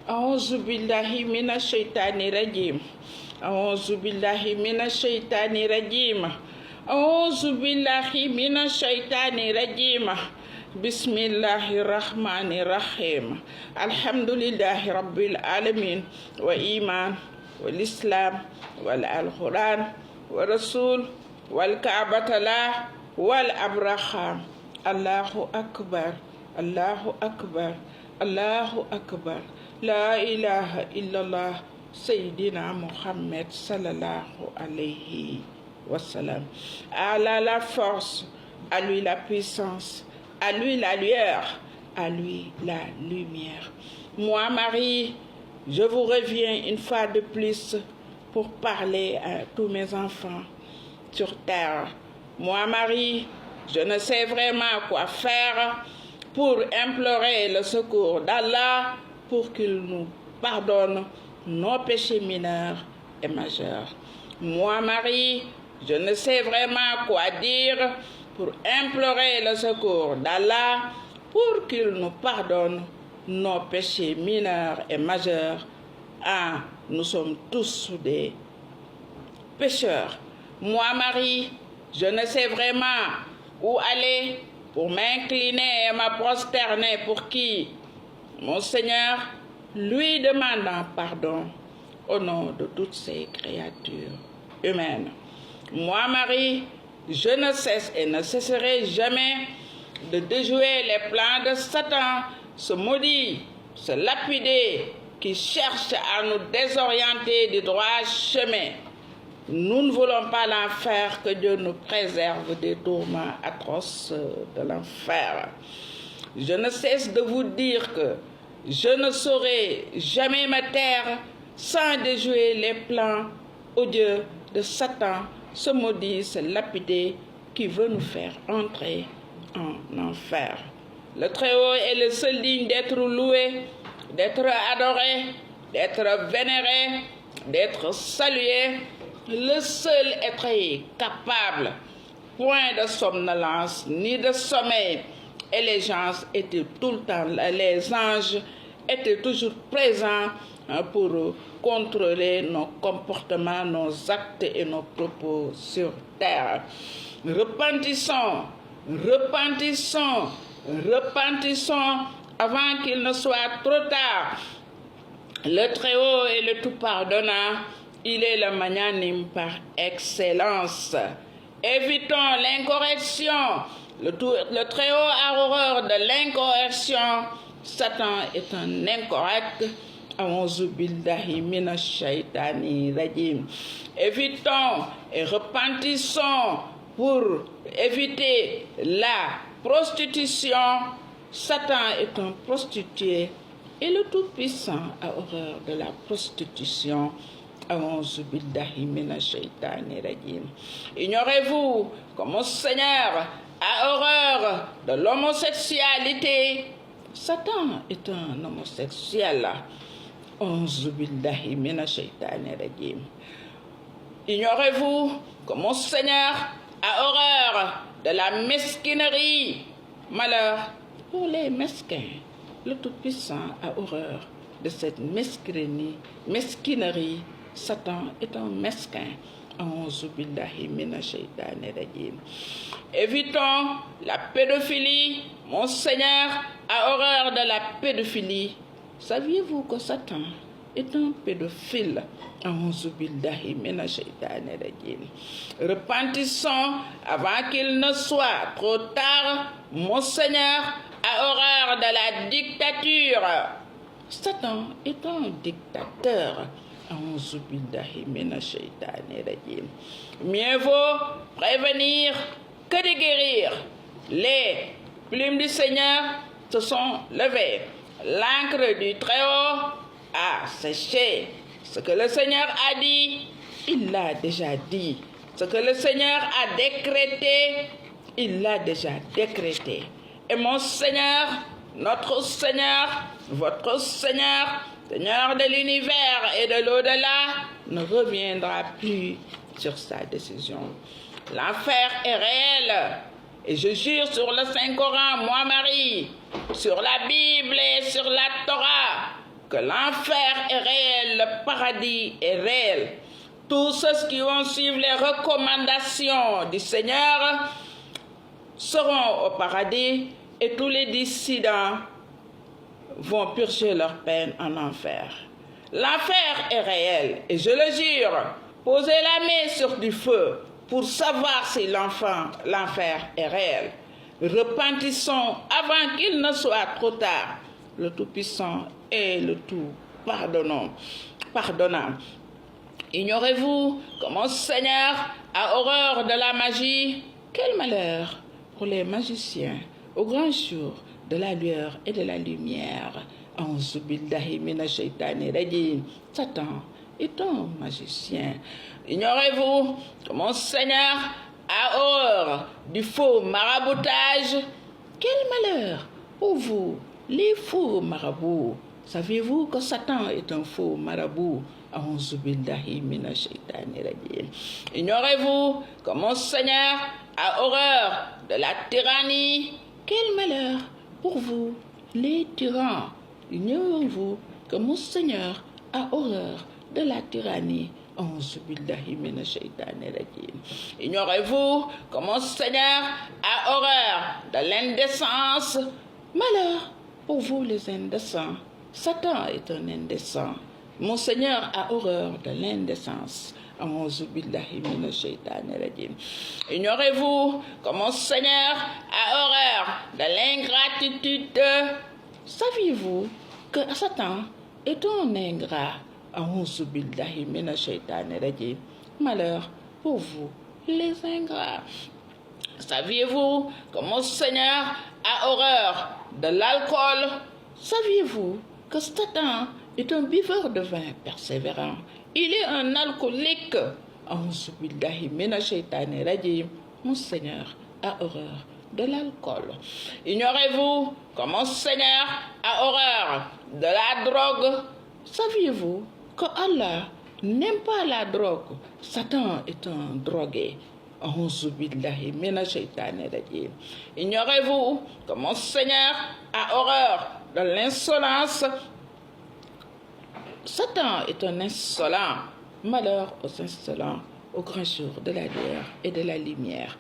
أعوذ بالله من الشيطان الرجيم أعوذ بالله من الشيطان الرجيم أعوذ بالله من الشيطان الرجيم بسم الله الرحمن الرحيم الحمد لله رب العالمين وإيمان والإسلام والقرآن والرسول والكعبة الله والأبرهام الله أكبر الله أكبر الله أكبر لا إله إلا الله سيدنا محمد صلى الله عليه wa sallam. À Allah la force, à lui la puissance, à lui la lueur, à lui la lumière. Moi, Marie, je vous reviens une fois de plus pour parler à tous mes enfants sur terre. Moi, Marie, je ne sais vraiment quoi faire pour implorer le secours d'Allah pour qu'il nous pardonne nos péchés mineurs et majeurs. Moi, Marie, je ne sais vraiment quoi dire pour implorer le secours d'Allah pour qu'il nous pardonne nos péchés mineurs et majeurs. Ah, nous sommes tous des pécheurs. Moi, Marie, je ne sais vraiment où aller pour m'incliner et me prosterner pour qui? Mon Seigneur, lui demandant pardon au nom de toutes ces créatures humaines. Moi, Marie, je ne cesse et ne cesserai jamais de déjouer les plans de Satan, ce maudit, ce lapidé qui cherche à nous désorienter du droit chemin. Nous ne voulons pas l'enfer, que Dieu nous préserve des tourments atroces de l'enfer. Je ne cesse de vous dire que je ne saurai jamais me taire sans déjouer les plans odieux de Satan, ce maudit, ce lapidé qui veut nous faire entrer en enfer. Le Très-Haut est le seul digne d'être loué, d'être adoré, d'être vénéré, d'être salué, le seul être capable, point de somnolence ni de sommeil. Et les anges étaient tout le temps, les anges étaient toujours présents pour contrôler nos comportements, nos actes et nos propos sur terre. Repentissons, repentissons, repentissons avant qu'il ne soit trop tard. Le Très-Haut est le Tout-Pardonnant, il est le magnanime par excellence. Évitons l'incorrection. Le Très-Haut a horreur de l'incorrection. Satan est un incorrect. Évitons et repentissons pour éviter la prostitution. Satan est un prostitué et le Tout-Puissant a horreur de la prostitution. Ignorez-vous que mon Seigneur a horreur de l'homosexualité. Satan est un homosexuel. Ignorez-vous que mon Seigneur a horreur de la mesquinerie. Malheur pour les mesquins. Le Tout-Puissant a horreur de cette mesquinerie. Satan est un mesquin. Évitons la pédophilie. Mon Seigneur a horreur de la pédophilie. Saviez-vous que Satan est un pédophile? Repentissons avant qu'il ne soit trop tard. Mon Seigneur a horreur de la dictature. Satan est un dictateur. Mieux vaut prévenir que de guérir. Les plumes du Seigneur se sont levées. L'encre du Très-Haut a séché. Ce que le Seigneur a dit, il l'a déjà dit. Ce que le Seigneur a décrété, il l'a déjà décrété. Et mon Seigneur, notre Seigneur, votre Seigneur, Seigneur de l'univers et de l'au-delà, ne reviendra plus sur sa décision. L'enfer est réel. Et je jure sur le Saint-Coran, moi Marie, sur la Bible et sur la Torah, que l'enfer est réel, le paradis est réel. Tous ceux qui vont suivre les recommandations du Seigneur seront au paradis et tous les dissidents vont purger leur peine en enfer. L'enfer est réel et je le jure, posez la main sur du feu pour savoir si l'enfer est réel. Repentissons avant qu'il ne soit trop tard. Le Tout-Puissant est le Tout-Pardonnant. Ignorez-vous que mon Seigneur a horreur de la magie? Quel malheur pour les magiciens au grand jour de la lueur et de la lumière. Satan est un magicien. Ignorez-vous que mon Seigneur a horreur du faux maraboutage? Quel malheur pour vous, les faux marabouts. Saviez-vous que Satan est un faux marabout? Ignorez-vous que mon Seigneur a horreur de la tyrannie? Quel malheur pour vous, les tyrans. Ignorez-vous que mon Seigneur a horreur de la tyrannie? Ignorez-vous que mon Seigneur a horreur de l'indécence? Malheur pour vous, les indécents. Satan est un indécent. Mon Seigneur a horreur de l'indécence. Ignorez-vous que mon Seigneur a horreur de l'ingratitude? Saviez-vous que Satan est un ingrat? Malheur pour vous, les ingrats. Saviez-vous que mon Seigneur a horreur de l'alcool? Saviez-vous que Satan est un buveur de vin persévérant? Il est un alcoolique. Mon Seigneur a horreur de l'alcool. Ignorez-vous que mon Seigneur a horreur de la drogue? Saviez-vous que Allah n'aime pas la drogue? Satan est un drogué. Ignorez-vous que mon Seigneur a horreur de l'insolence? Satan est un insolent. Malheur aux insolents au grand jour de la lueur et de la lumière.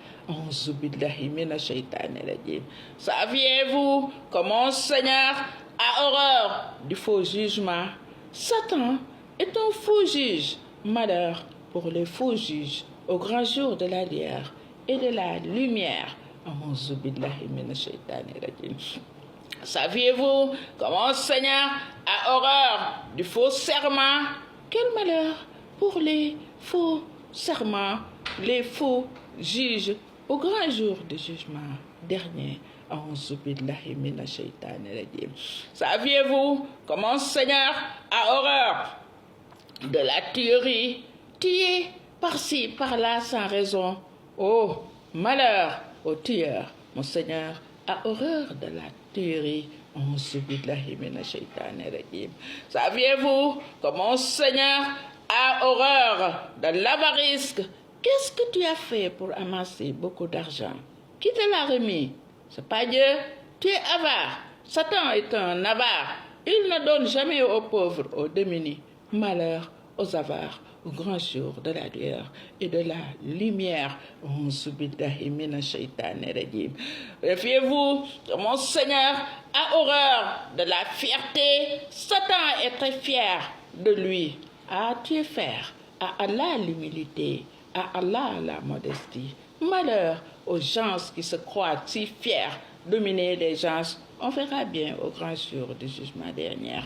Saviez-vous que mon Seigneur a horreur du faux jugement? Satan est un faux juge. Malheur pour les faux juges au grand jour de la lueur et de la lumière. Saviez-vous que mon Seigneur a horreur du faux serment? Quel malheur pour les faux serments, les faux juges au grand jour du jugement dernier. Saviez-vous que mon Seigneur a horreur de la tuerie? Tuer par-ci, par-là, sans raison. Oh, malheur aux tueurs. Mon Seigneur a horreur de la tuerie. Saviez-vous que mon Seigneur a horreur de l'avarice? Qu'est-ce que tu as fait pour amasser beaucoup d'argent? Qui te l'a remis? C'est pas Dieu. Tu es avare. Satan est un avare. Il ne donne jamais aux pauvres, aux démunis. Malheur aux avares, au grand jour de la lueur et de la lumière. Méfiez-vous que mon Seigneur a horreur de la fierté. Satan est très fier de lui. À Dieu faire, à Allah l'humilité, à Allah la modestie. Malheur aux gens qui se croient si fiers de dominer les gens. On verra bien au grand jour du jugement dernier.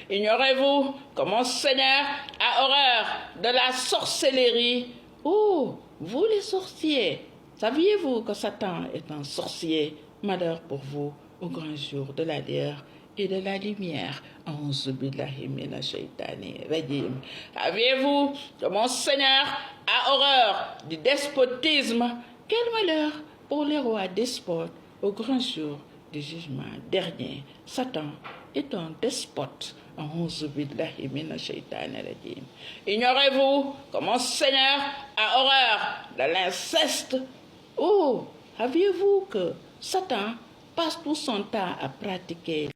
Ignorez-vous que mon Seigneur a horreur de la sorcellerie? Oh, vous les sorciers, saviez-vous que Satan est un sorcier? Malheur pour vous au grand jour de la lueur et de la lumière. Saviez-vous que mon Seigneur a horreur du despotisme? Quel malheur pour les rois despotes au grand jour du jugement dernier. Satan est un despote. Ignorez-vous que mon Seigneur a horreur de l'inceste? Oh, saviez-vous que Satan passe tout son temps à pratiquer